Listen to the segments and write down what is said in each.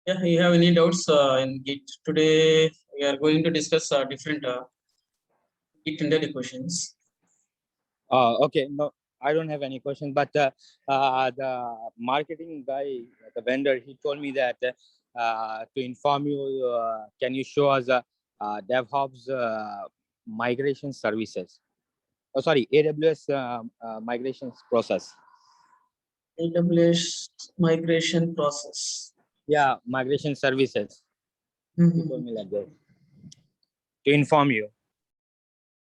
Yeah, you have any doubts in Git? Today we are going to discuss different Git interview questions. Okay, no, I don't have any question, but the marketing guy, the vendor, he told me that to inform you, can you show us DevOps migration services? Oh, sorry, AWS migrations process. AWS migration process. Yeah, migration services. He told me like that to inform you.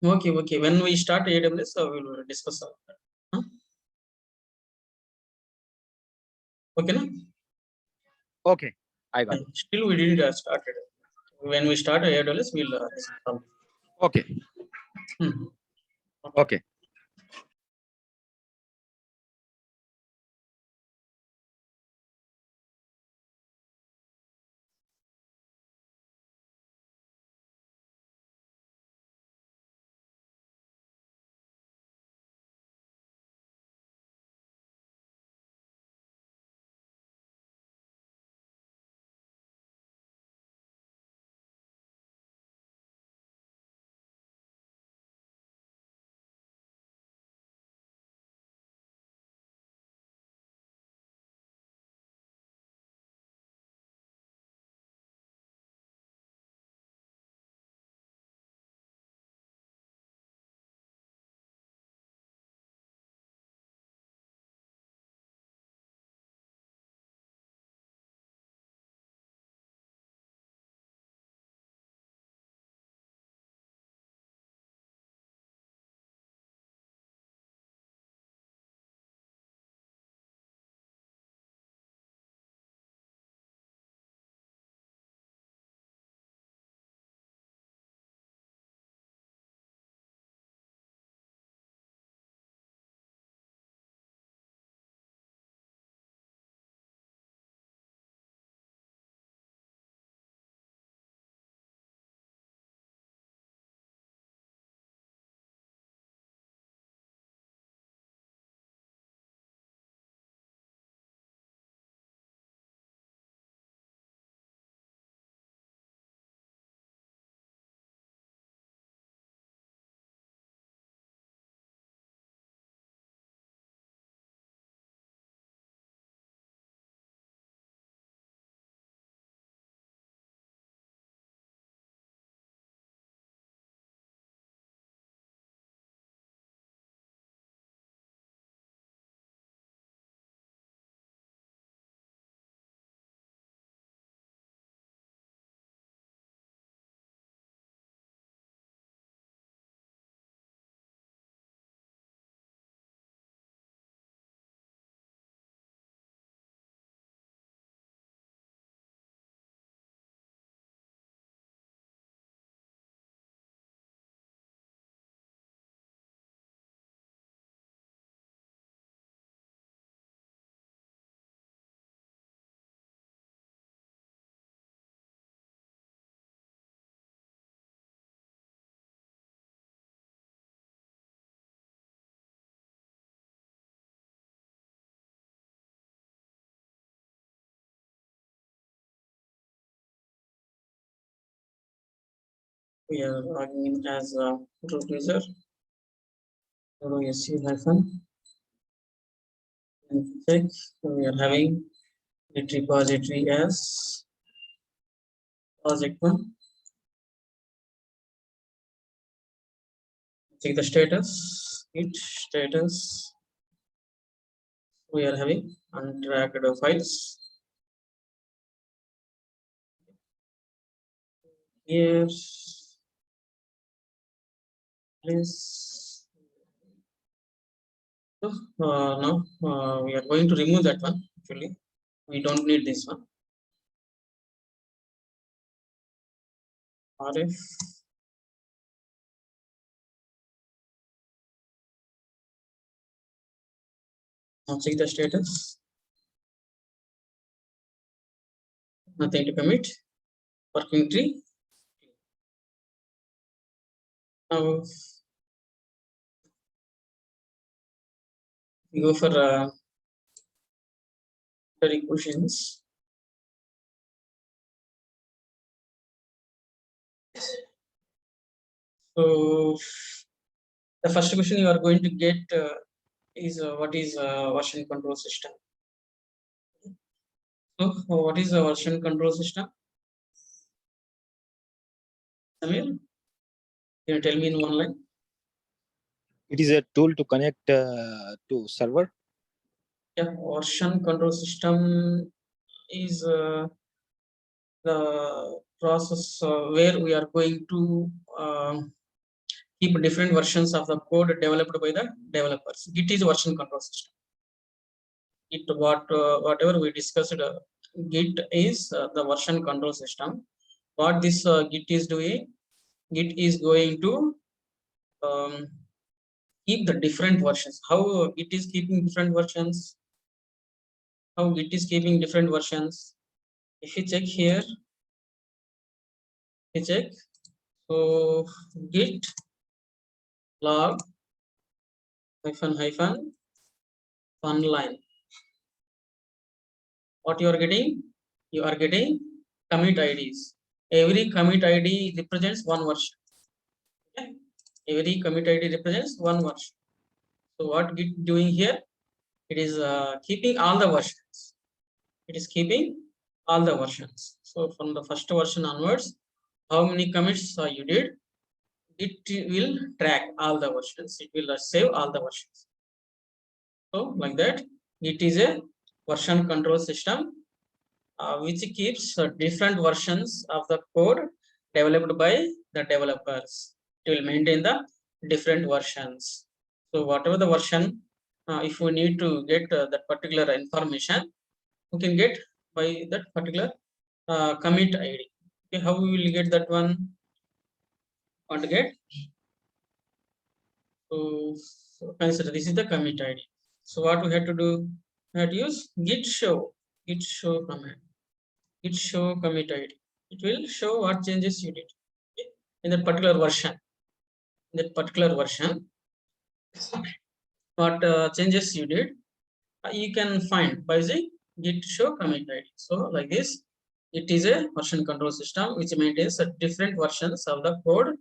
Okay, okay. When we start AWS, we will discuss that. Huh? Okay, no? Okay, I got it. Still, we didn't start it. When we start AWS, we'll discuss. Okay. Okay. We are logging in as a root user. Su hyphen. And check. We are having Git repository as project one. Check the status. Git status. We are having untracked files. Here, please. Now we are going to remove that one. Actually, we don't need this one. RF. Now check the status. Nothing to commit. Working tree. Now we go for study questions. So the first question you are going to get is what is version control system? So what is a version control system? Samir, can you tell me in one line? It is a tool to connect to server. Yeah, version control system is the process where we are going to keep different versions of the code developed by the developers. Git is version control system. Git, whatever we discussed, Git is the version control system. What this Git is doing, Git is going to keep the different versions. How Git is keeping different versions? How Git is keeping different versions? If you check here, you check. So Git log hyphen fun line. What you are getting? You are getting commit IDs. Every commit ID represents one version. Okay? Every commit ID represents one version. So what Git doing here? It is keeping all the versions. It is keeping all the versions. So from the first version onwards, how many commits you did, it will track all the versions. It will save all the versions. So like that, it is a version control system which keeps different versions of the code developed by the developers. It will maintain the different versions. So whatever the version, if we need to get that particular information, we can get by that particular commit ID. Okay, how we will get that one? Want to get? So consider this is the commit ID. So what we have to do? We have to use git show command. Git show commit ID. It will show what changes you did in that particular version. In that particular version, what changes you did, you can find by using git show commit ID. So like this, it is a version control system which maintains different versions of the code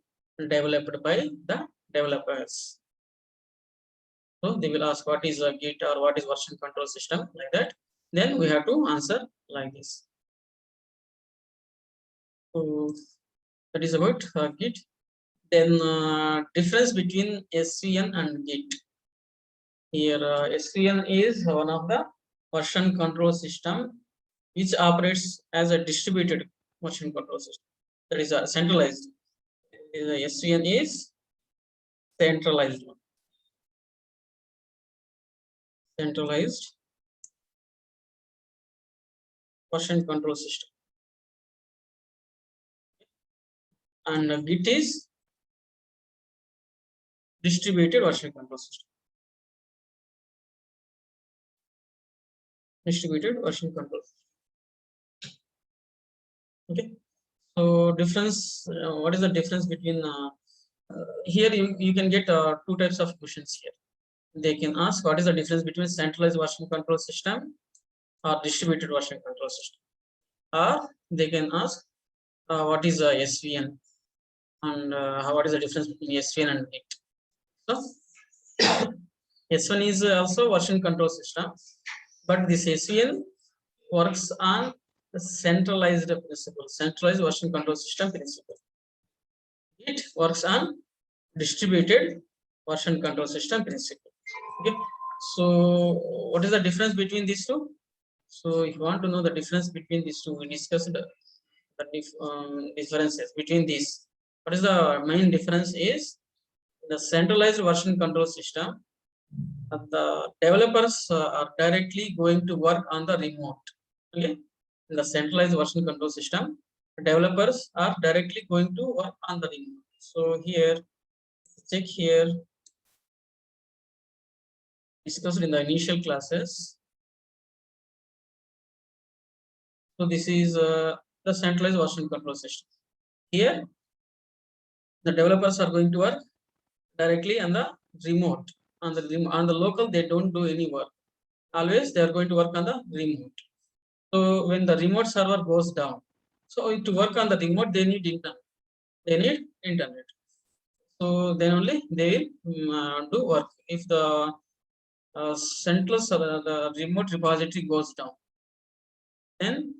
developed by the developers. So they will ask what is a Git or what is version control system, like that. Then we have to answer like this. So that is about Git. Then difference between SVN and Git. Here SVN is one of the version control system which operates as a distributed version control system. That is centralized. SVN is centralized one. Centralized version control system. And Git is distributed version control system. Distributed version control. Okay. So difference. What is the difference between? Here you can get two types of questions here. They can ask what is the difference between centralized version control system or distributed version control system, or they can ask what is SVN and what is the difference between SVN and Git. So S1 is also version control system, but this SVN works on the centralized principle, centralized version control system principle. It works on distributed version control system principle. Okay. So what is the difference between these two? So if you want to know the difference between these two, we discussed the differences between these. What is the main difference is the centralized version control system. The developers are directly going to work on the remote. Okay. In the centralized version control system, developers are directly going to work on the remote. So here, check here, discussed in the initial classes. So this is the centralized version control system. Here, the developers are going to work directly on the remote. On the local, they don't do any work. Always they are going to work on the remote. So when the remote server goes down, so to work on the remote, they need internet. They need internet. So then only they will do work. If the centralized the remote repository goes down, then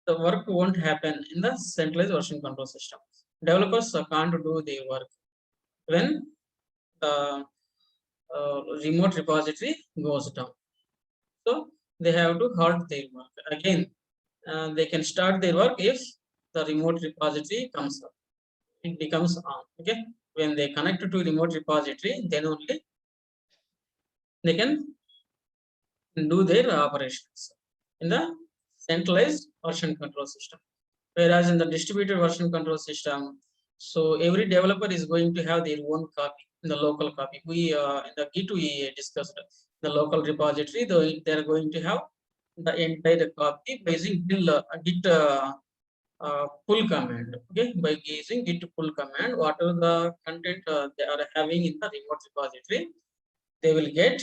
the work won't happen in the centralized version control system. Developers can't do their work when the remote repository goes down. So they have to halt their work. Again, they can start their work if the remote repository comes up. It becomes on. Okay, when they connect to remote repository, then only they can do their operations in the centralized version control system. Whereas in the distributed version control system, so every developer is going to have their own copy in the local copy. We in the Git we discussed the local repository. They are going to have the entire copy by using Git pull command. Okay, by using Git pull command, whatever the content they are having in the remote repository, they will get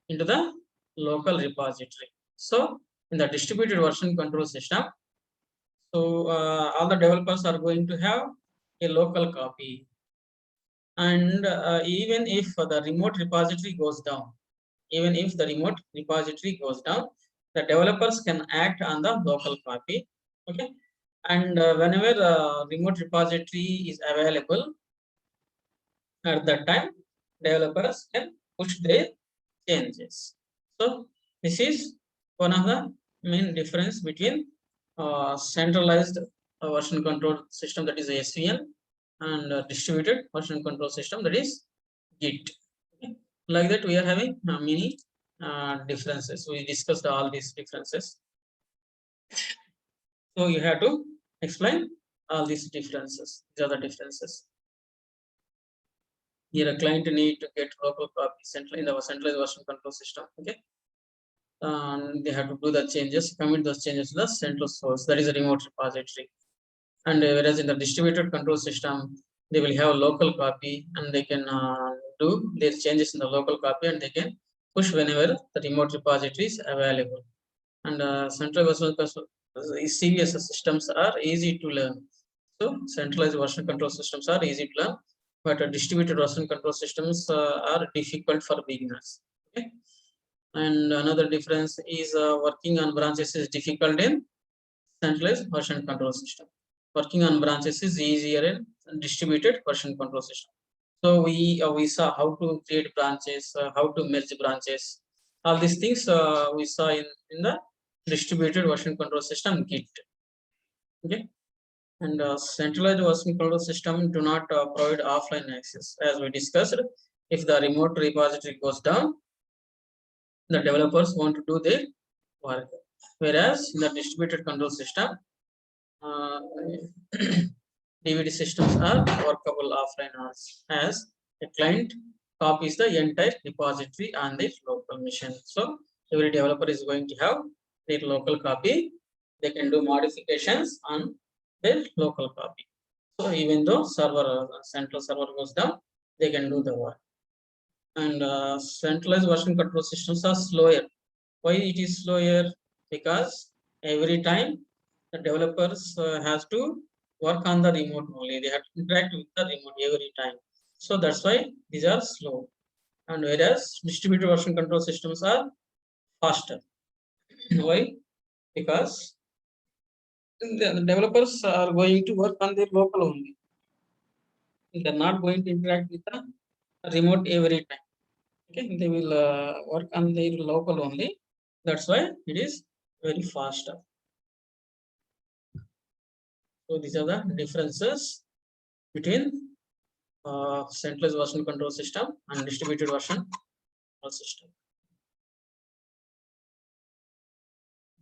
into the local repository. So in the distributed version control system, so all the developers are going to have a local copy. And even if the remote repository goes down, the developers can act on the local copy. Okay. And whenever remote repository is available, at that time, developers can push their changes. So this is one of the main difference between centralized version control system, that is SVN, and distributed version control system, that is Git. Okay. Like that, we are having many differences. We discussed all these differences. So you have to explain all these differences. These are the differences. Here a client need to get local copy in the centralized version control system. Okay. They have to do the changes, commit those changes to the central source, that is a remote repository. And whereas in the distributed control system, they will have a local copy and they can do their changes in the local copy and they can push whenever the remote repository is available. And central version CVS systems are easy to learn. So centralized version control systems are easy to learn, but distributed version control systems are difficult for beginners. Okay. And another difference is working on branches is difficult in centralized version control system. Working on branches is easier in distributed version control system. So we saw how to create branches, how to merge branches. All these things we saw in the distributed version control system Git. Okay. And centralized version control system do not provide offline access. As we discussed, if the remote repository goes down, the developers want to do their work. Whereas in the distributed control system, DVD systems are workable offline as a client copies the entire repository on their local machine. So every developer is going to have their local copy. They can do modifications on their local copy. So even though central server goes down, they can do the work. And centralized version control systems are slower. Why it is slower? Because every time the developers has to work on the remote only. They have to interact with the remote every time. So that's why these are slow. And whereas distributed version control systems are faster. Why? Because the developers are going to work on their local only. They're not going to interact with the remote every time. Okay, they will work on their local only. That's why it is very faster. So these are the differences between centralized version control system and distributed version control system.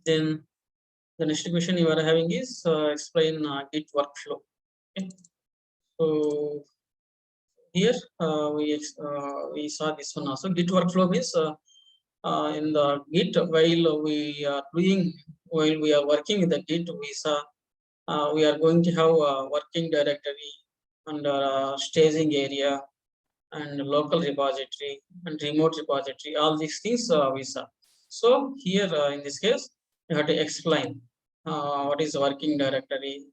Then the next question you are having is explain Git workflow. Okay. So here we saw this one also. Git workflow means in the Git while we are working in the Git, we saw we are going to have a working directory and staging area and local repository and remote repository. All these things we saw. So here in this case, you have to explain what is working directory,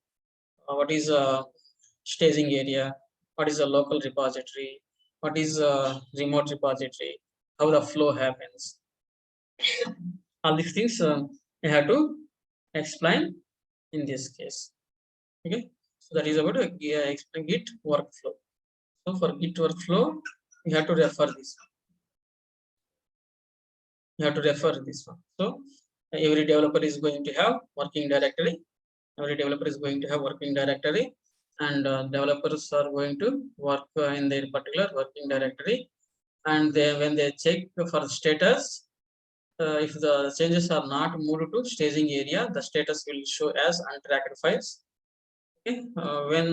what is staging area, what is a local repository, what is a remote repository, how the flow happens. All these things you have to explain in this case. Okay, so that is about explain Git workflow. So for Git workflow, you have to refer this one. You have to refer this one. So every developer is going to have working directory. Every developer is going to have working directory, and developers are going to work in their particular working directory. And when they check for status, if the changes are not moved to staging area, the status will show as untracked files. Okay, when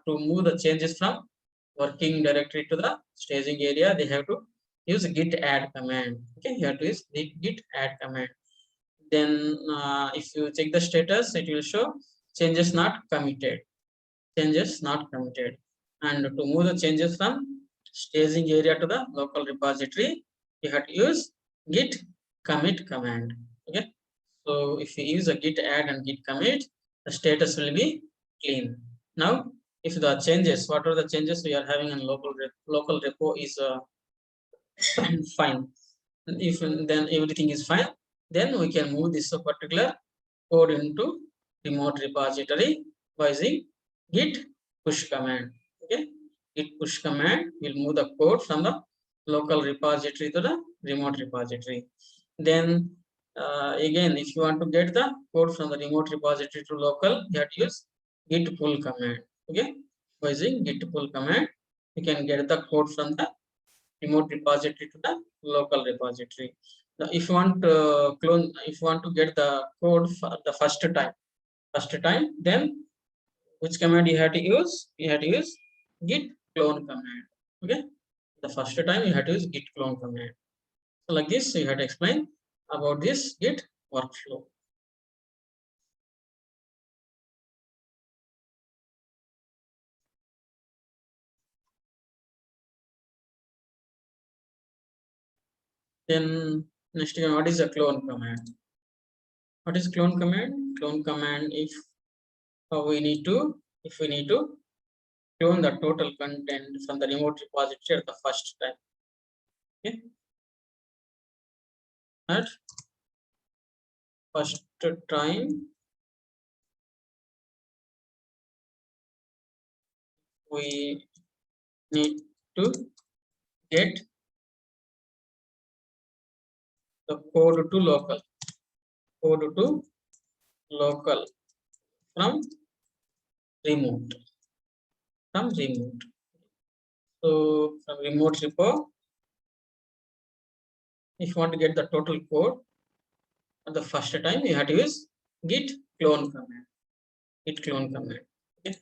to move the changes from working directory to the staging area, they have to use git add command. Okay, you have to use the git add command. Then if you check the status, it will show changes not committed. Changes not committed. And to move the changes from staging area to the local repository, you have to use git commit command. Okay, so if you use a git add and git commit, the status will be clean. Now, if the changes, what are the changes we are having in local repo is fine. If then everything is fine, then we can move this particular code into remote repository by using git push command. Okay, git push command will move the code from the local repository to the remote repository. Then again, if you want to get the code from the remote repository to local, you have to use git pull command. Okay, by using git pull command, you can get the code from the remote repository to the local repository. Now, if you want to clone, if you want to get the code for the first time, then which command you have to use? You have to use git clone command. Okay, the first time you have to use git clone command. So like this, you have to explain about this git workflow. Then next, what is a clone command? What is clone command? Clone command if we need to clone the total content from the remote repository at the first time. Okay, at first time we need to get the code to local from remote. So from remote repo, if you want to get the total code at the first time, you have to use git clone command. Okay.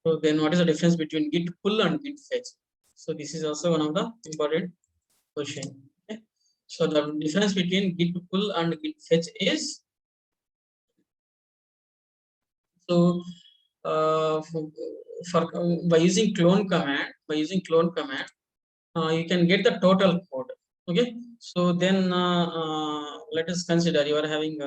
So then what is the difference between git pull and git fetch? So this is also one of the important question. Okay. So the difference between git pull and git fetch is, so by using clone command, you can get the total code. Okay, so then let us consider you are having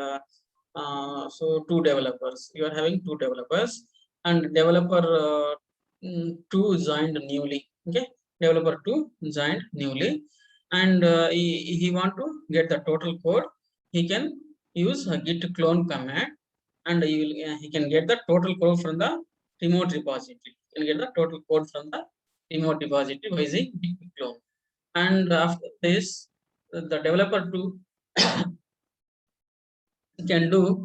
so two developers. You are having two developers, and developer 2 joined newly. Okay, developer 2 joined newly, and he want to get the total code. He can use a git clone command, and he can get the total code from the remote repository. He can get the total code from the remote repository by using git clone. And after this, the developer 2 can do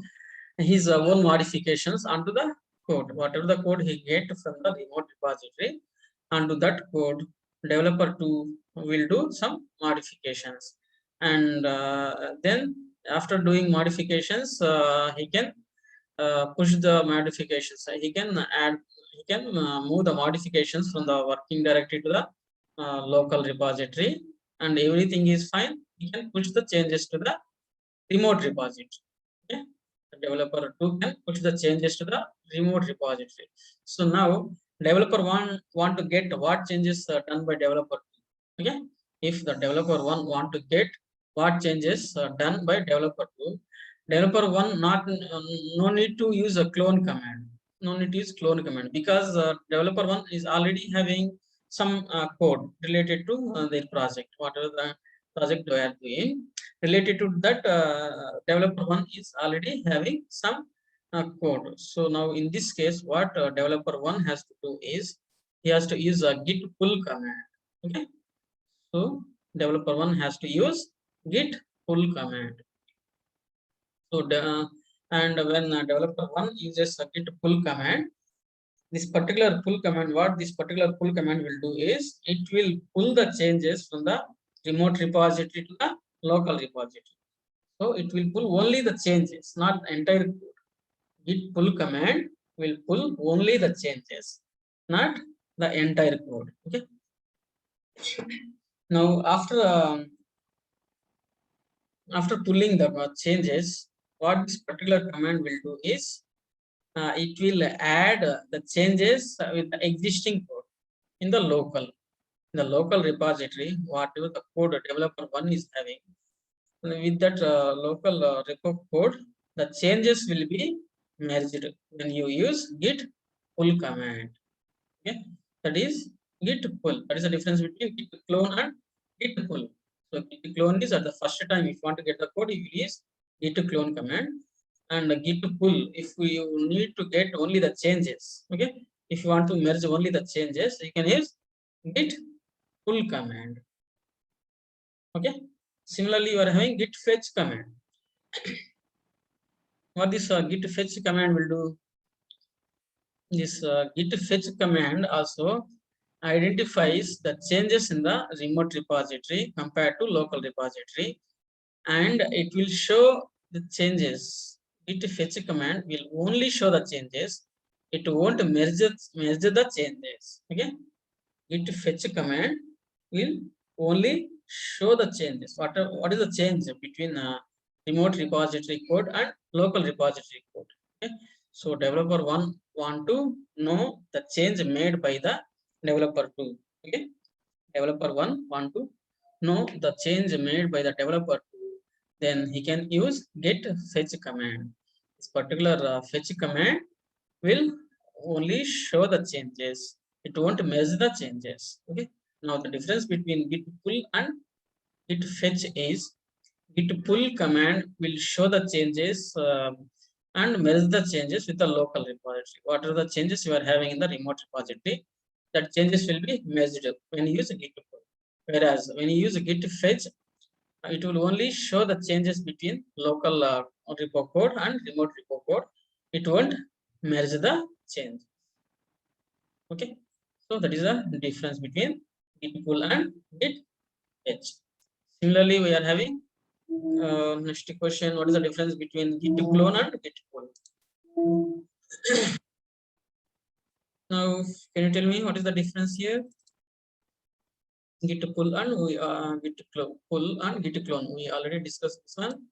his own modifications onto the code. Whatever the code he get from the remote repository, onto that code, developer 2 will do some modifications. And then after doing modifications, he can push the modifications. He can move the modifications from the working directory to the local repository, and everything is fine. You can push the changes to the remote repository. Okay, the developer 2 can push the changes to the remote repository. So now developer 1 want to get what changes done by developer 2. Okay, if the developer 1 want to get what changes done by developer 2, developer one no need to use a clone command. No need to use clone command because developer one is already having some code related to their project, whatever the project they are doing. Related to that, developer one is already having some code. So now in this case, what developer one has to do is he has to use a git pull command. Okay, so developer one has to use git pull command. So and when developer one uses a git pull command, this particular pull command, what this particular pull command will do is it will pull the changes from the remote repository to the local repository. So it will pull only the changes, not the entire code. Git pull command will pull only the changes, not the entire code. Okay. Now after pulling the changes, what this particular command will do is it will add the changes with the existing code in the local repository, whatever the code developer one is having. With that local repo code, the changes will be merged when you use git pull command. Okay, that is git pull. That is the difference between git clone and git pull. So git clone is at the first time if you want to get the code, you will use git clone command, and git pull if you need to get only the changes. Okay, if you want to merge only the changes, you can use git pull command. Okay, similarly you are having git fetch command. What this git fetch command will do? This git fetch command also identifies the changes in the remote repository compared to local repository, and it will show the changes. Git fetch command will only show the changes. It won't measure the changes. Okay, git fetch command will only show the changes. What is the change between remote repository code and local repository code? Okay, so developer one want to know the change made by the developer two. Okay, developer one want to know the change made by the developer two, then he can use git fetch command. This particular fetch command will only show the changes. It won't measure the changes. Okay, now the difference between git pull and git fetch is git pull command will show the changes and measure the changes with the local repository. What are the changes you are having in the remote repository? That changes will be measured when you use git pull. Whereas when you use git fetch, it will only show the changes between local repo code and remote repo code. It won't measure the change. Okay, so that is the difference between git pull and git fetch. Similarly, we are having next question. What is the difference between git clone and git pull? Now, can you tell me what is the difference here? Git pull and git pull and git clone. We already discussed this one.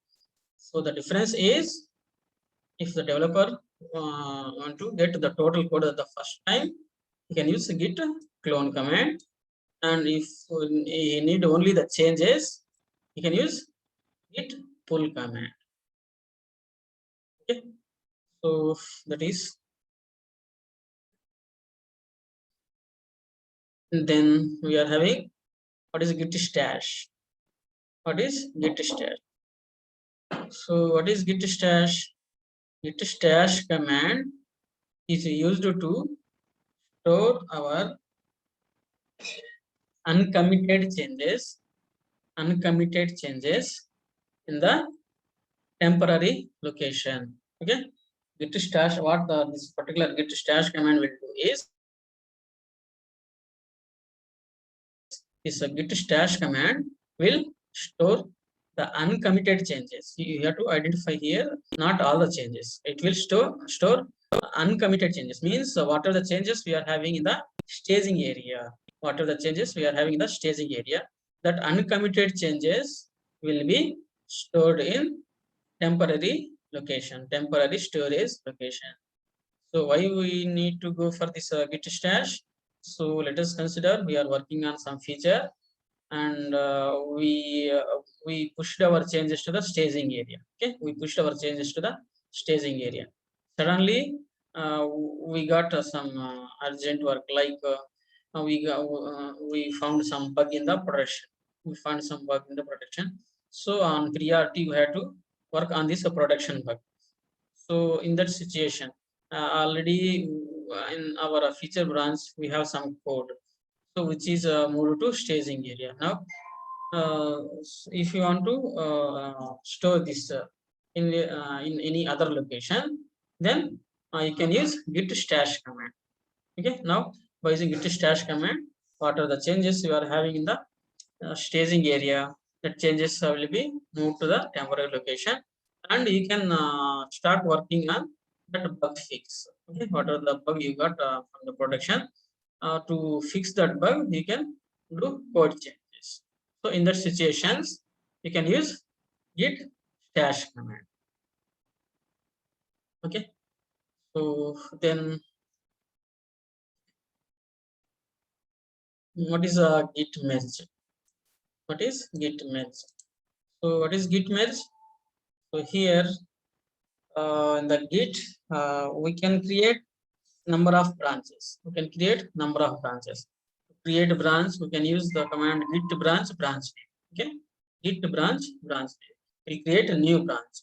So the difference is, if the developer want to get the total code at the first time, he can use the git clone command, and if he need only the changes, he can use git pull command. Okay, so that is. Then we are having what is git stash. What is git stash? So what is git stash? Git stash command is used to store our uncommitted changes in the temporary location. Okay, git stash, what this particular git stash command will do is a git stash command will store the uncommitted changes. You have to identify here not all the changes. It will store uncommitted changes, means what are the changes we are having in the staging area. What are the changes we are having in the staging area? That uncommitted changes will be stored in temporary location, temporary storage location. So why we need to go for this git stash? So let us consider we are working on some feature, and we pushed our changes to the staging area. Okay, we pushed our changes to the staging area. Suddenly we got some urgent work, like we found some bug in the production. We found some bug in the production, so on priority we had to work on this production bug. So in that situation, already in our feature branch we have some code, so which is moved to staging area. Now if you want to store this in any other location, then you can use git stash command. Okay, now by using git stash command, what are the changes you are having in the staging area, the changes will be moved to the temporary location, and you can start working on that bug fix. Okay, what are the bug you got from the production, to fix that bug you can do code changes. So in that situations you can use git stash command. Okay, so then what is a git merge? What is git merge? So what is git merge? So here in the git we can create number of branches. We can create number of branches. To create a branch, we can use the command git branch branch name. Okay, git branch branch name. We create a new branch.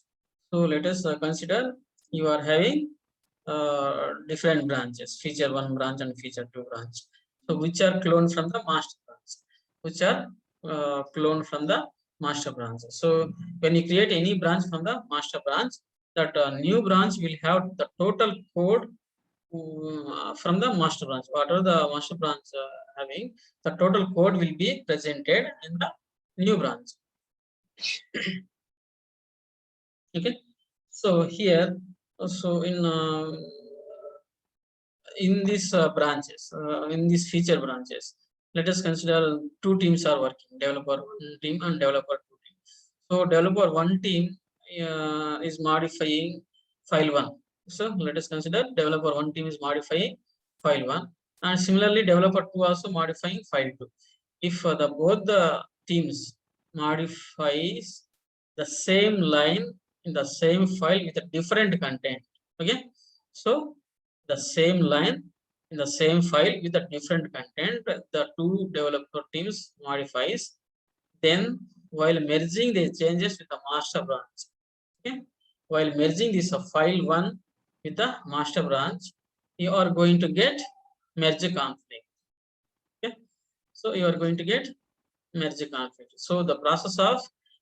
So let us consider you are having different branches, feature 1 branch and feature 2 branch. So which are cloned from the master branch, which are cloned from the master branch. So when you create any branch from the master branch, that new branch will have the total code from the master branch. Whatever the master branch having, the total code will be presented in the new branch. Okay, so here, so in these branches, in these feature branches, let us consider 2 teams are working, developer 1 team and developer 2 team. So developer 1 team is modifying file 1. So let us consider developer 1 team is modifying file 1, and similarly developer 2 also modifying file 2. If the both the teams modifies the same line in the same file with a different content, okay, so the same line in the same file with a different content, the 2 developer teams modifies, then while merging the changes with the master branch, okay, while merging this file 1 with the master branch, you are going to get merge conflict. Okay, so you are going to get merge conflict. So the process of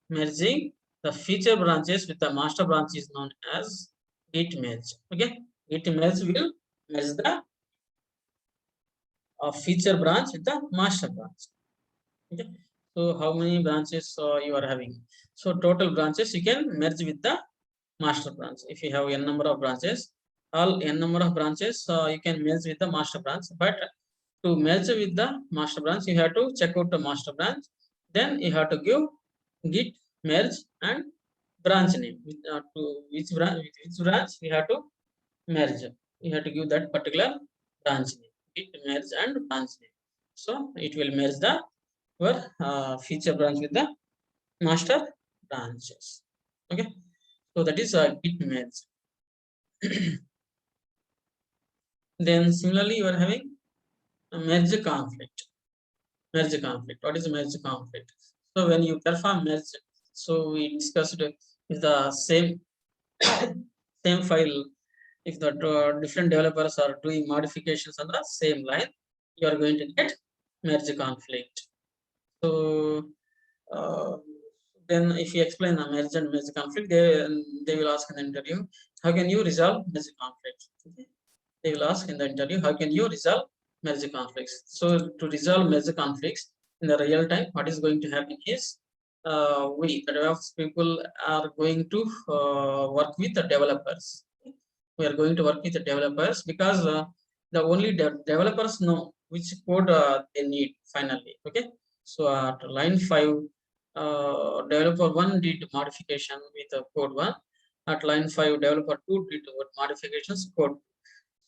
merging the feature branches with the master branch is known as git merge. Okay, git merge will merge the feature branch with the master branch. Okay, so how many branches you are having? So total branches you can merge with the master branch. If you have n number of branches, all n number of branches you can merge with the master branch. But to merge with the master branch, you have to check out the master branch, then you have to give git merge and branch name, to which branch you have to merge. You have to give that particular branch name, git merge and branch name. So it will merge the your feature branch with the master branches. Okay, so that is a git merge. Then similarly you are having a merge conflict. Merge conflict. What is merge conflict? So when you perform merge, so we discussed if the same file, if the different developers are doing modifications on the same line, you are going to get merge conflict. So then if you explain the merge and merge conflict, they will ask in the interview, how can you resolve merge conflict? Okay. They will ask in the interview, how can you resolve merge conflicts? So to resolve merge conflicts in the real time, what is going to happen is we, the DevOps people, are going to work with the developers. We are going to work with the developers because the only developers know which code they need finally. Okay, so at line 5, developer 1 did modification with code 1. At line 5, developer 2 did modifications code.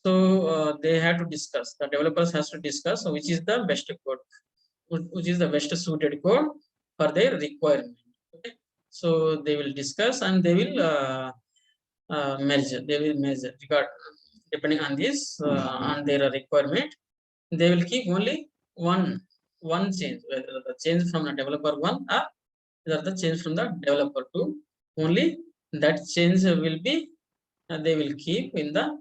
So they have to discuss, the developers has to discuss which is the best code, which is the best suited code for their requirement. Okay, so they will discuss and they will measure. They will measure regard depending on this on their requirement. They will keep only one change, whether the change from the developer 1 or whether the change from the developer 2. Only that change will be they will keep in the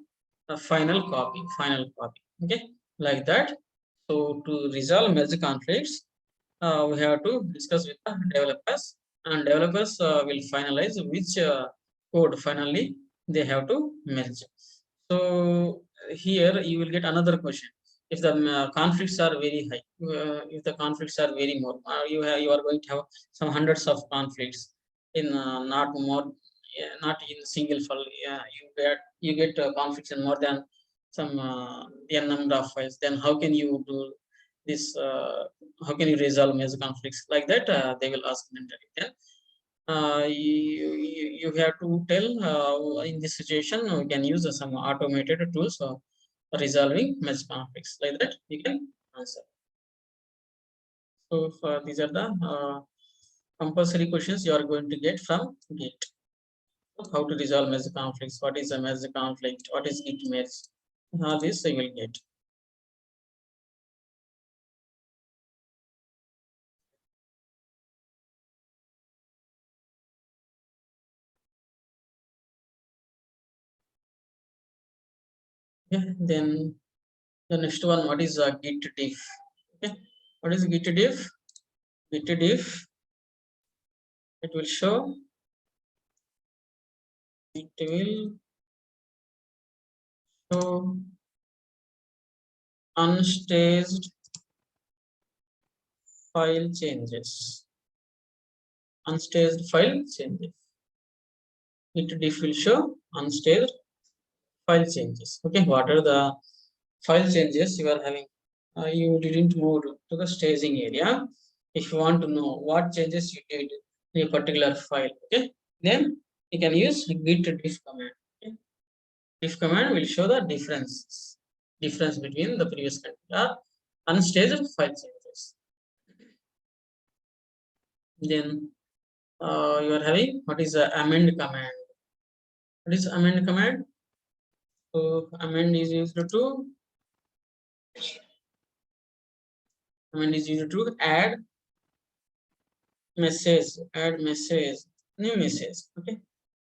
final copy. Okay, like that. So to resolve merge conflicts, we have to discuss with the developers, and developers will finalize which code finally they have to merge. So here you will get another question. If the conflicts are very high, if the conflicts are very more, you are going to have some hundreds of conflicts in not more, not in single file. You get conflicts in more than some n number of files. Then how can you do this? How can you resolve major conflicts like that? They will ask in interview. Then you have to tell in this situation we can use some automated tools for resolving mesh conflicts, like that you can answer. So these are the compulsory questions you are going to get from GIT. How to resolve mesh conflicts, what is a mesh conflict, what is GIT mesh, all this you will get. Yeah, then the next one, what is a Git diff? Okay, what is Git diff? Git diff, it will show, it will show unstaged file changes. Unstaged file changes. Git diff will show unstaged file changes. Okay, what are the file changes you are having? You didn't move to the staging area. If you want to know what changes you did in a particular file, okay, then you can use git diff command. Okay? Diff command will show the difference between the previous content unstaged file changes. Then you are having what is the amend command. What is amend command? So amend is used to add message, new message. Okay,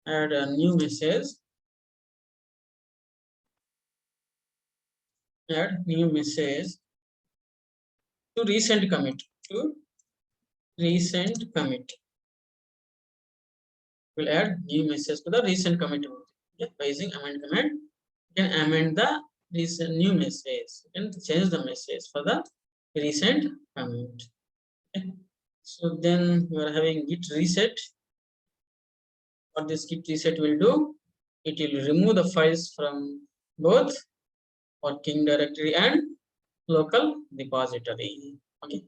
add a new message, to recent commit. Will add new message to the recent commit. Okay, by using amend command, you can amend the recent new message. You can change the message for the recent commit. Okay. So then you are having git reset. What this git reset will do, it will remove the files from both working directory and local repository. Okay.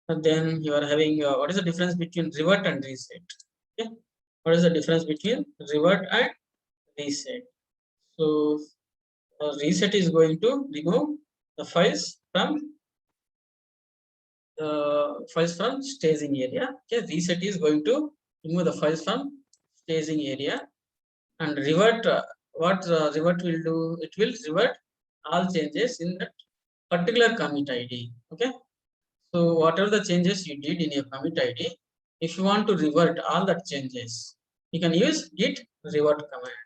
And then you are having what is the difference between revert and reset? Okay. What is the difference between revert and reset? So reset is going to remove the files from staging area. Okay, reset is going to remove the files from staging area, and revert. What revert will do? It will revert all changes in that particular commit ID. Okay, so whatever the changes you did in your commit ID, if you want to revert all that changes, you can use git revert command.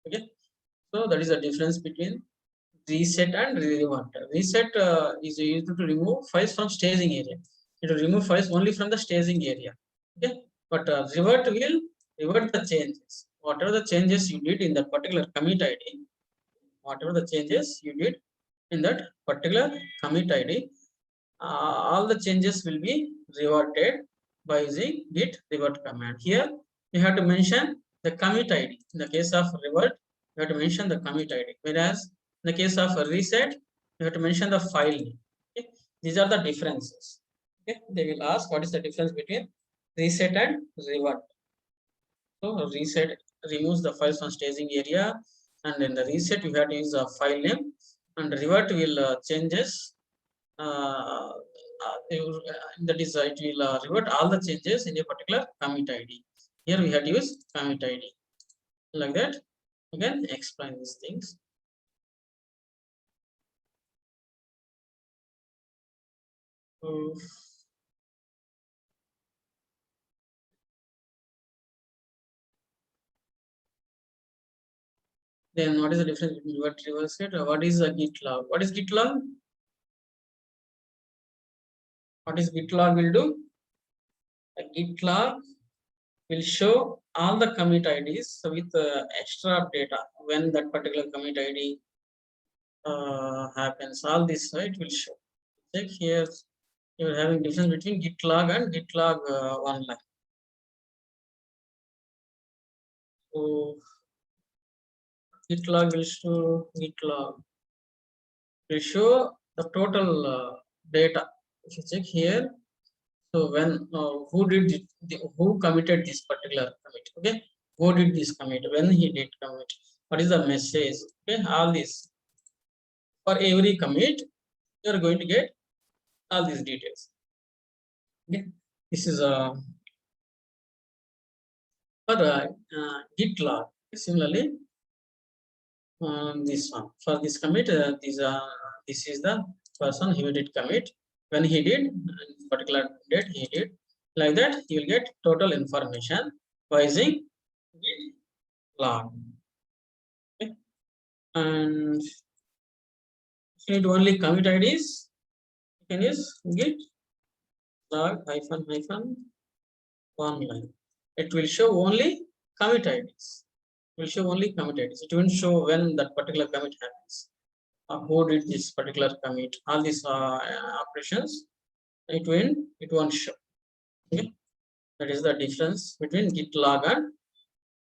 Okay, so that is the difference between reset and revert. Reset is used to remove files from staging area. It will remove files only from the staging area. Okay, but revert will revert the changes. Whatever the changes you did in that particular commit ID, whatever the changes you did in that particular commit ID, all the changes will be reverted by using git revert command. Here you have to mention the commit ID. In the case of revert, you have to mention the commit ID. Whereas in the case of a reset, you have to mention the file name. Okay? These are the differences. Okay? They will ask what is the difference between reset and revert. So reset removes the files from staging area, and in the reset you have to use a file name, and revert will changes that is it will revert all the changes in a particular commit ID. Here we have to use commit ID like that. Again, explain these things. So, then what is the difference between what reverse it? What is a git log? What is git log? What is git log will do? A git log will show all the commit IDs with extra data when that particular commit ID happens. All this it will show. Check here. You are having difference between git log and git log one line. So git log will show the total data. If you check here, so when who did who committed this particular commit? Okay, who did this commit? When he did commit? What is the message? Okay, all this for every commit, you are going to get all these details. Okay, this is for git log. Similarly, this one for this commit, this is the person who did commit. When he did particular date, he did like that. You will get total information by using git log. Okay. And if you need only commit IDs, you can use git log --- one line. It will show only commit IDs. It will show only commit IDs. It won't show when that particular commit happens. Who did this particular commit? All these operations, it won't show. Okay, that is the difference between git log and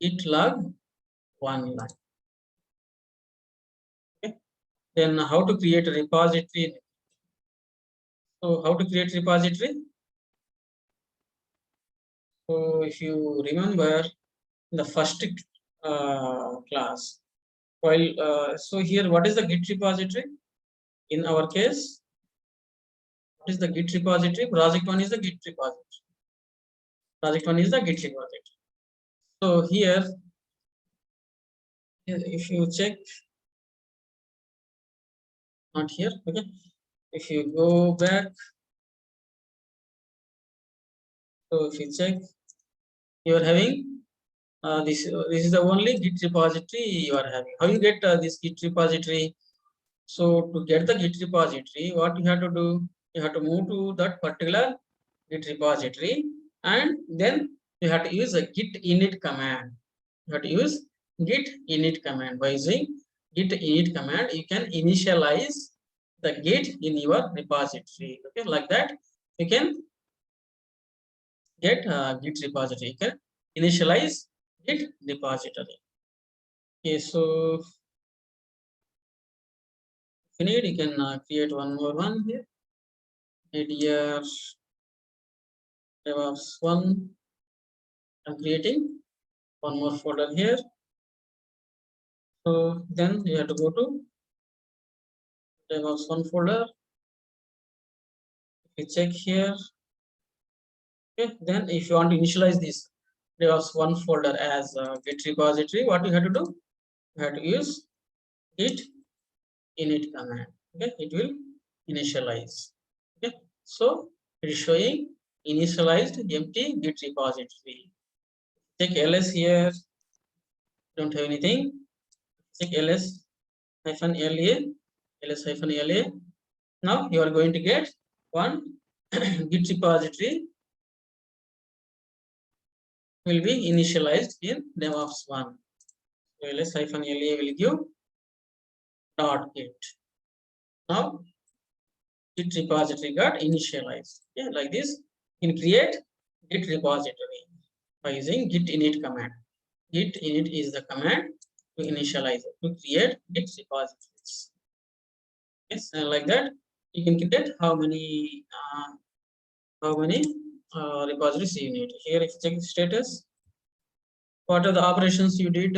git log one line. Okay, then how to create a repository? So how to create repository? So if you remember the first class, while so here what is the git repository? In our case, what is the git repository? Project one is the git repository. Project one is the git repository. So here, if you check, not here, okay. If you go back, so if you check, you are having this is the only git repository you are having. How you get this git repository? So to get the git repository, what you have to do? You have to move to that particular git repository, and then you have to use a git init command. You have to use git init command. By using git init command, you can initialize the git in your repository. Okay, like that you can get git repository. You can initialize git repository. Okay, so if you need, you can create one more one here. Here DevOps one. I'm creating one more folder here. So then you have to go to DevOps one folder. If you check here, okay, then if you want to initialize this DevOps one folder as a git repository, what you have to do? You have to use git init command. Okay, it will initialize. Okay, so it is showing initialized empty git repository. Check ls here, don't have anything. Check ls -la, ls-la. Now you are going to get one git repository will be initialized in DevOps one. So ls-la will give .git. Now git repository got initialized. Yeah, like this. You can create git repository by using git init command. Git init is the command to initialize it, to create git repositories. Yes, and like that you can create how many repositories you need. Here, if you check the status, what are the operations you did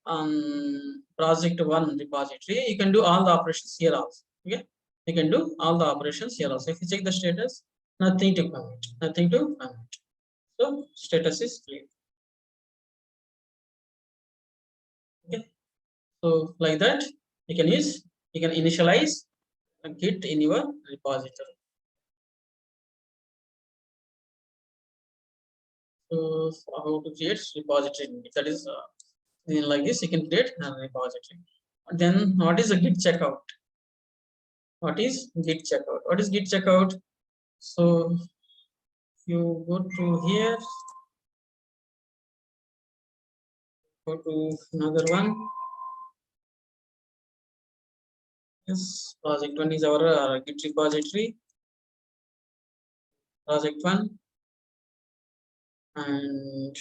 on project one repository? You can do all the operations here also. Okay, You can do all the operations here also. If you check the status, nothing to commit, nothing to commit. So status is clear. Okay. So like that, you can initialize a Git in your repository. So how to create repository? That is like this. You can create a repository. Then what is a Git checkout? What is Git checkout? What is Git checkout? So you go to here, go to another one. Yes, project one is our Git repository. Project one and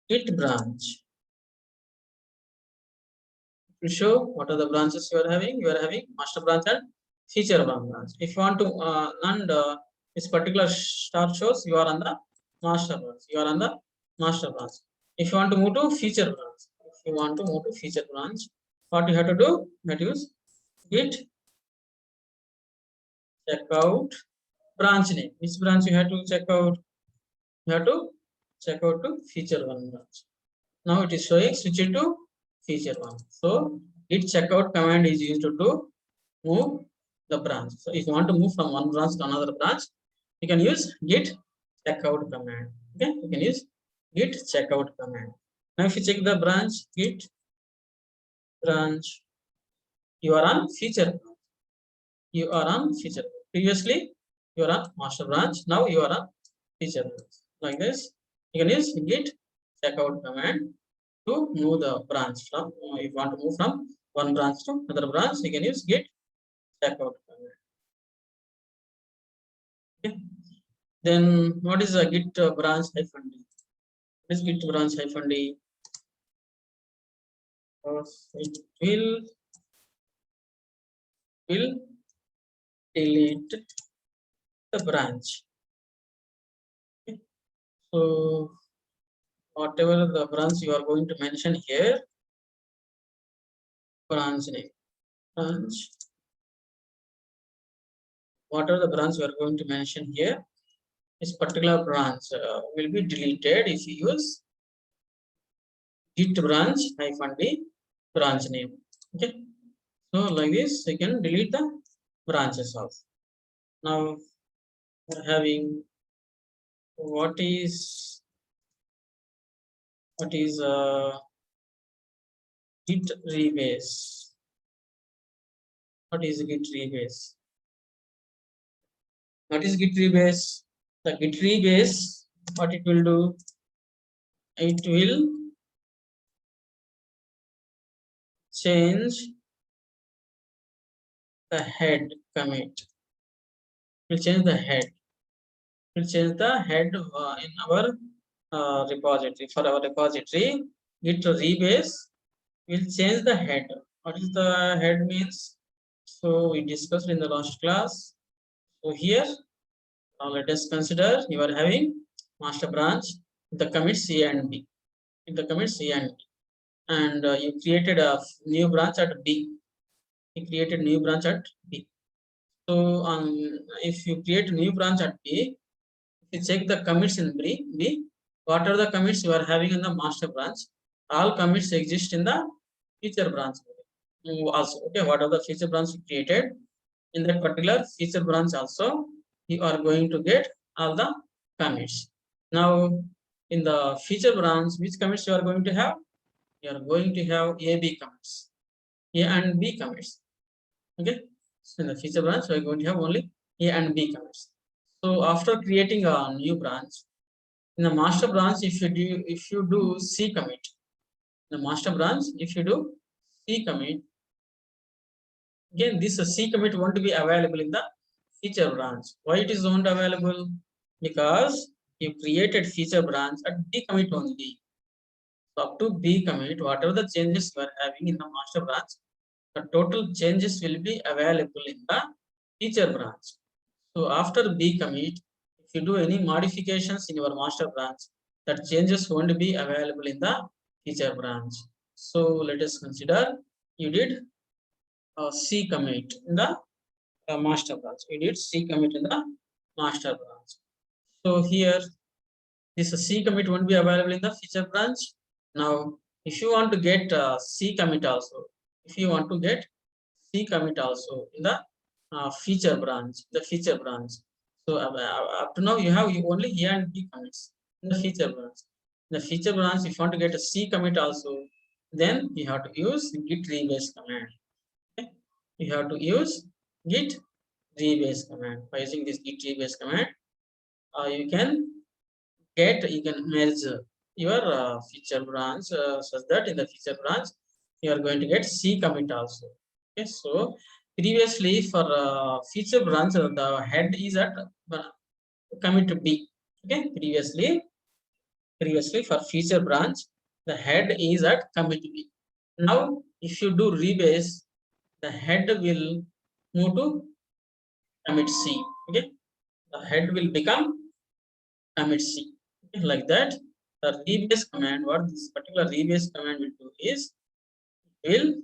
Git branch. To show what are the branches you are having master branch and feature branch. If you want to and this particular star shows you are on the master branch. You are on the master branch. If you want to move to feature branch, what you have to do? That is Git checkout branch name. Which branch you have to check out? You have to check out to feature one branch. Now it is showing switch into feature one. So Git checkout command is used to move the branch. So if you want to move from one branch to another branch, you can use Git checkout command. Okay, you can use Git checkout command. Now if you check the branch Git branch, you are on feature branch. You are on feature. Previously you are on master branch. Now you are on feature branch. Like this, you can use Git checkout command to move the branch from. If you want to move from one branch to another branch, you can use Git checkout command. Okay. Then what is a Git branch -d? What is Git branch -d? It will delete the branch. Okay. So whatever the branch you are going to mention here, branch name, branch, whatever the branch you are going to mention here, this particular branch will be deleted if you use Git branch -d branch name. Okay. So like this, you can delete the branches also. Now we're having what is Git rebase. What is Git rebase? What is Git rebase? The Git rebase, what it will do? It will change the head commit. It will change the head. It will change the head in our repository. For our repository, Git rebase will change the head. What is the head means? So we discussed in the last class. So here, now let us consider you are having master branch with the commit C and B. In the commit C and B, and you created a new branch at B. You created new branch at B. So if you create a new branch at B, if you check the commits in B, what are the commits you are having in the master branch? All commits exist in the feature branch also. Okay, what are the feature branch you created? In that particular feature branch also, you are going to get all the commits. Now, in the feature branch, which commits you are going to have? You are going to have A, B commits, A and B commits. Okay, so in the feature branch, we are going to have only A and B commits. So after creating a new branch, in the master branch, if you do C commit, the master branch, if you do C commit, again this C commit won't be available in the feature branch. Why it is not available? Because you created feature branch at B commit only. So up to B commit, whatever the changes you are having in the master branch, the total changes will be available in the feature branch. So after B commit, if you do any modifications in your master branch, that changes won't be available in the feature branch. So let us consider you did C commit in the master branch. You did C commit in the master branch. So here this C commit won't be available in the feature branch. Now, if you want to get C commit also, if you want to get C commit also in the feature branch, So up to now you have only A and B commits in the feature branch. In the feature branch, if you want to get a C commit also, then you have to use git rebase command. Okay? You have to use git rebase command. By using this git rebase command, you can merge your feature branch such that in the feature branch you are going to get C commit also. Okay, so previously for feature branch the head is at commit B. Okay, previously for feature branch the head is at commit B. Now if you do rebase, the head will move to commit C. Okay, the head will become commit C. Okay, like that. The rebase command, what this particular rebase command will do is will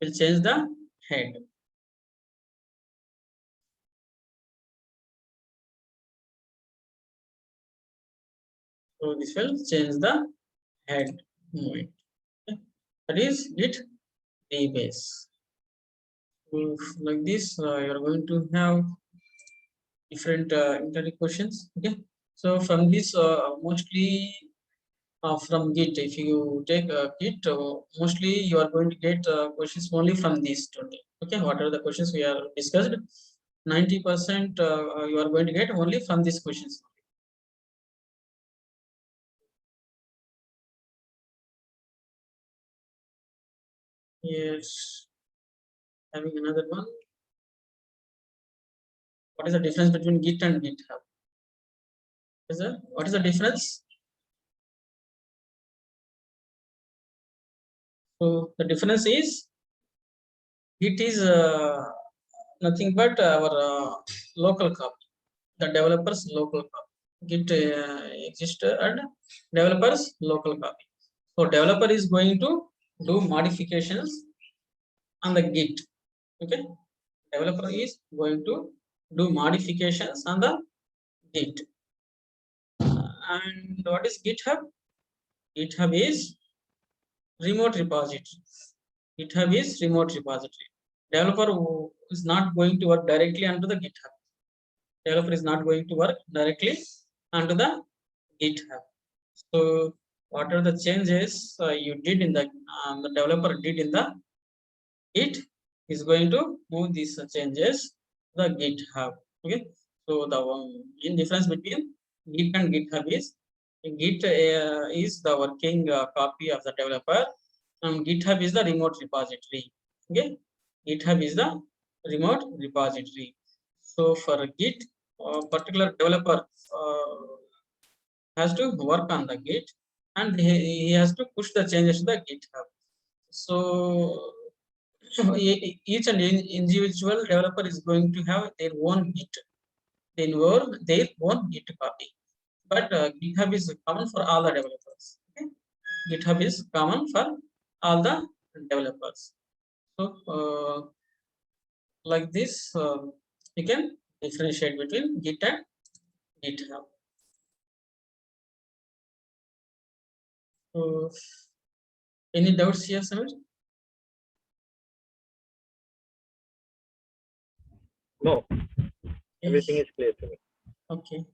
change the head. So this will change the head movement. Okay. That is git rebase. So like this, you are going to have different internet questions. Okay. So from this, mostly from Git, if you take Git, mostly you are going to get questions only from these today. Okay, what are the questions we are discussed? 90% you are going to get only from these questions. Yes, having another one. What is the difference between Git and GitHub? What is the difference? So the difference is Git is nothing but our local copy, the developer's local copy. Git exists and developer's local copy. So developer is going to do modifications on the Git. Okay, developer is going to do modifications on the Git. And what is GitHub? GitHub is remote repository. GitHub is remote repository. Developer is not going to work directly onto the GitHub. Developer is not going to work directly onto the GitHub. So what are the changes you did in the developer did in the Git is going to move these changes the GitHub. Okay, so the in difference between Git and GitHub is Git is the working copy of the developer, and GitHub is the remote repository. Okay, GitHub is the remote repository. So for Git, particular developer has to work on the Git, and he has to push the changes to the GitHub. So each and individual developer is going to have their own Git, their own Git copy. But GitHub is common for all the developers. Okay? GitHub is common for all the developers. So like this, you can differentiate between Git and GitHub. So, any doubts here, Samir? No, everything is clear to me. Okay.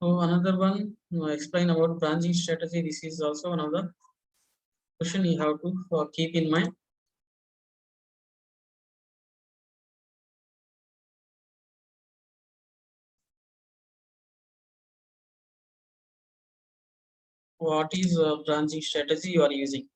So another one, explain about branching strategy. This is also another question you have to keep in mind. What is branching strategy you are using?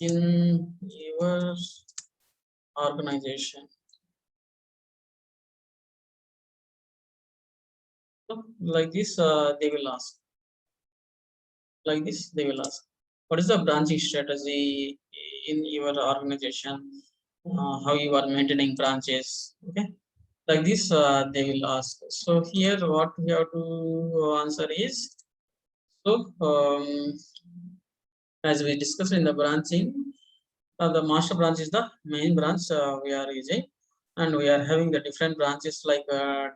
In your organization. So, like this, they will ask. Like this, they will ask. What is the branching strategy in your organization? how you are maintaining branches. Okay, like this they will ask. So here what we have to answer is, so as we discussed in the branching, the master branch is the main branch we are using, and we are having the different branches like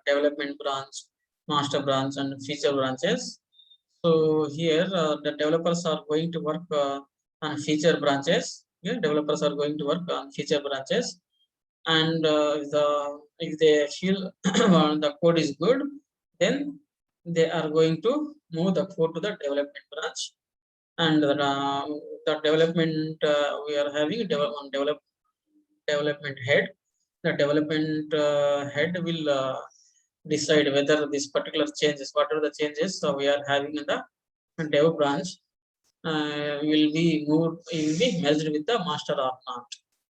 development branch, master branch, and feature branches. So here the developers are going to work on feature branches. Yeah, developers are going to work on feature branches, and if they feel the code is good, then they are going to move the code to the development branch, and the development we are having development head. The development head will decide whether this particular changes, what are the changes we are having in the dev branch, will be moved, will be merged with the master or not.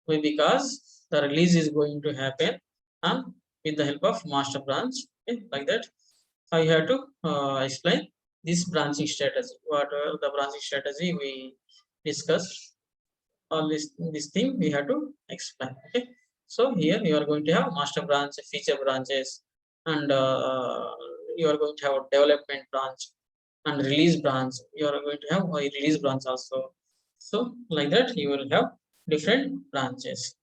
Why? Because the release is going to happen with the help of master branch. Okay, like that. I have to explain this branching strategy. What the branching strategy we discussed, all this thing we have to explain. Okay, so here you are going to have master branch, feature branches, and you are going to have development branch and release branch. You are going to have a release branch also. So like that you will have different branches.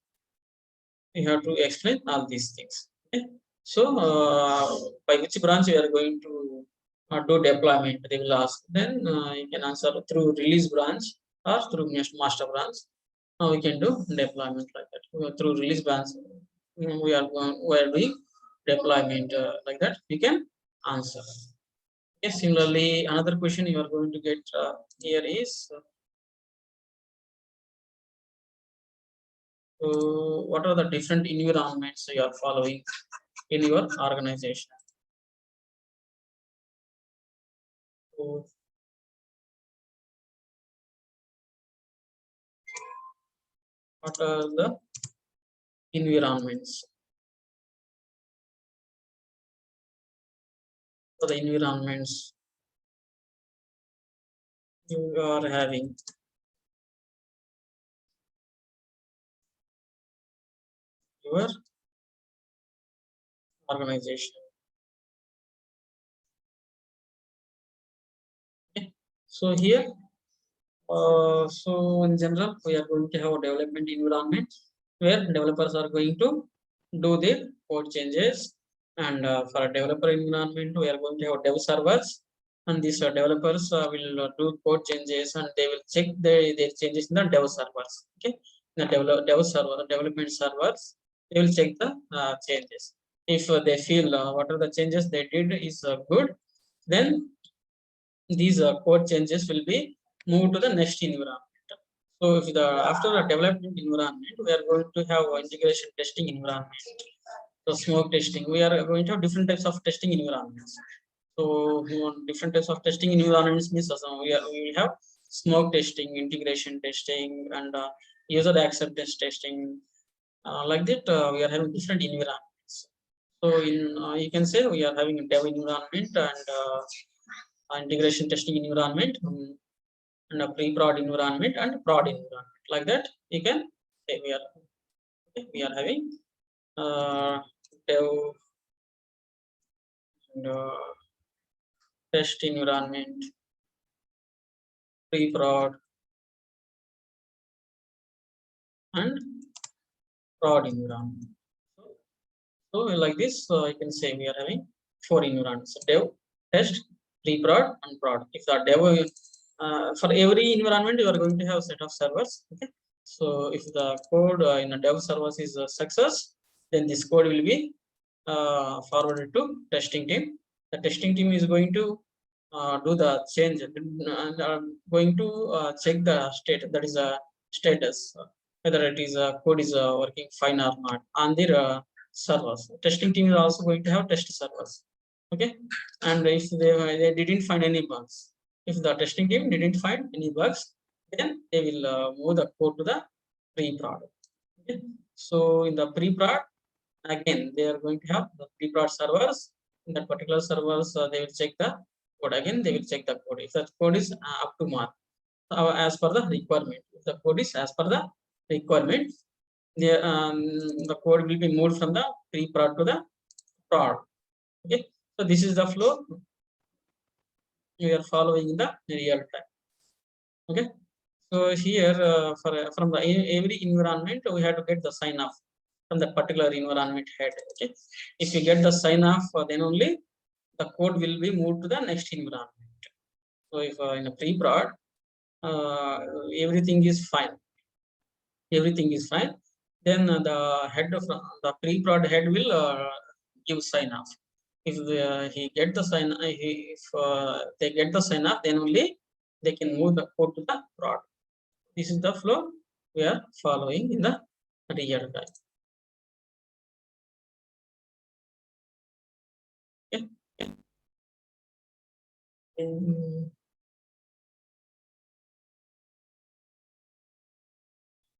You have to explain all these things. Okay, so by which branch you are going to do deployment, they will ask. Then you can answer through release branch or through master branch. We can do deployment like that. Through release branch, we are doing deployment like that. You can answer. Yes, similarly, another question you are going to get here is, what are the different environments you are following in your organization? So, what are the environments? For the environments you are having. Your organization. Okay. So here, so in general, we are going to have a development environment where developers are going to do their code changes. And for a developer environment, we are going to have dev servers. And these developers will do code changes, and they will check their changes in the dev servers. Okay, the development servers, they will check the changes. If they feel what are the changes they did is good, then these code changes will be moved to the next environment. So if the after a development environment, we are going to have integration testing environment. So smoke testing, we are going to have different types of testing environments. So different types of testing environments means we will have smoke testing, integration testing, and user acceptance testing. Like that, we are having different environments. So in you can say we are having a dev environment and integration testing environment, and a pre-prod environment and prod environment. Like that, you can say we are having dev and test environment, pre-prod, and prod environment. So like this, you can say we are having 4 environments: dev, test, pre-prod, and prod. If the dev, for every environment, you are going to have a set of servers. Okay. So if the code in a dev servers is a success, then this code will be forwarded to testing team. The testing team is going to do the change and going to check the state, that is a status, whether it is code is working fine or not on their servers. Testing team is also going to have test servers. Okay, and if they didn't find any bugs, if the testing team didn't find any bugs, then they will move the code to the pre-prod. Okay. So in the pre-prod, again they are going to have the pre-prod servers. In that particular servers, they will check the code. Again, they will check the code. If that code is up to mark as per the requirement, if the code is as per the requirement, the code will be moved from the pre-prod to the prod. Okay, so this is the flow we are following in the real time. Okay, so here from the every environment we have to get the sign off from the particular environment head. Okay, if you get the sign off, then only the code will be moved to the next environment. So if in a pre-prod, everything is fine, then the head of the pre-prod head will give sign off. If he get the sign, if they get the sign off, then only they can move the code to the prod. This is the flow we are following in the real time. Okay.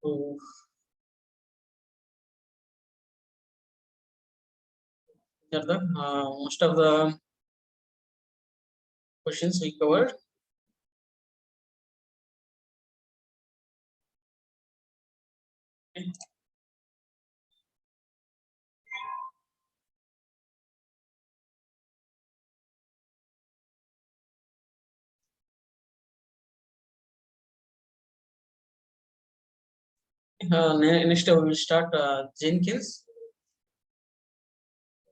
So here the most of the questions we covered. Okay. Next we will start Jenkins.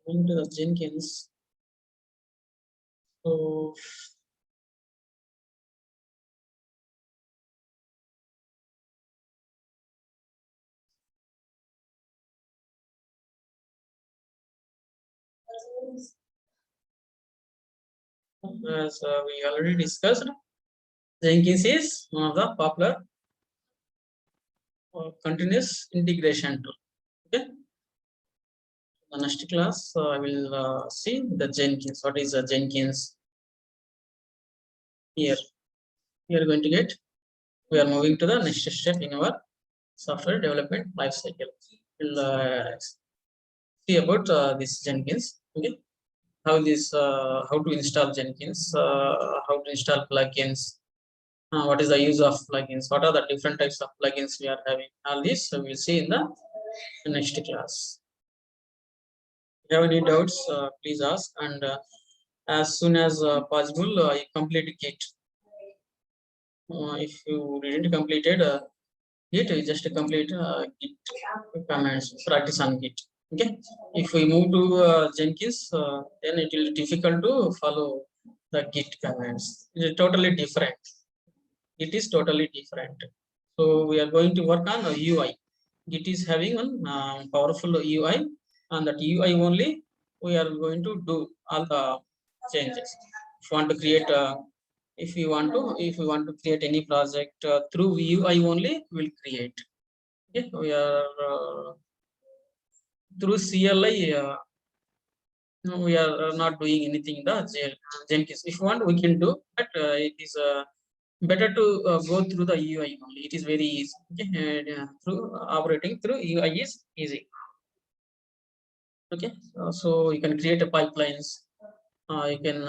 Going to the Jenkins. So as we already discussed, Jenkins is one of the popular continuous integration tool. Okay. The next class I will see the Jenkins. What is a Jenkins? Here we are going to get. We are moving to the next step in our software development life cycle. We'll see about this Jenkins. Okay. How to install Jenkins, how to install plugins, what is the use of plugins, what are the different types of plugins we are having. All this we'll see in the next class. If you have any doubts, please ask, and as soon as possible, you complete Git. If you didn't completed Git, you just complete Git commands, practice on Git. Okay. If we move to Jenkins, then it will be difficult to follow the Git commands. It is totally different. It is totally different. So we are going to work on a UI. Git is having a powerful UI, and that UI only we are going to do all the changes. If you want to create if you want to create any project through UI only, we'll create. Okay, we are through CLI. We are not doing anything in the Jenkins. If you want, we can do, but it is better to go through the UI only. It is very easy. Okay, and, through operating through UI is easy. Okay, so you can create a pipelines. You can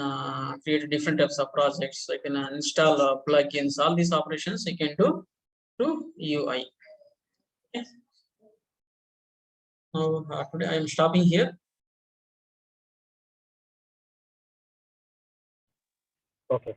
create different types of projects. You can install plugins. All these operations you can do through UI. Okay. Now today I am stopping here. Okay.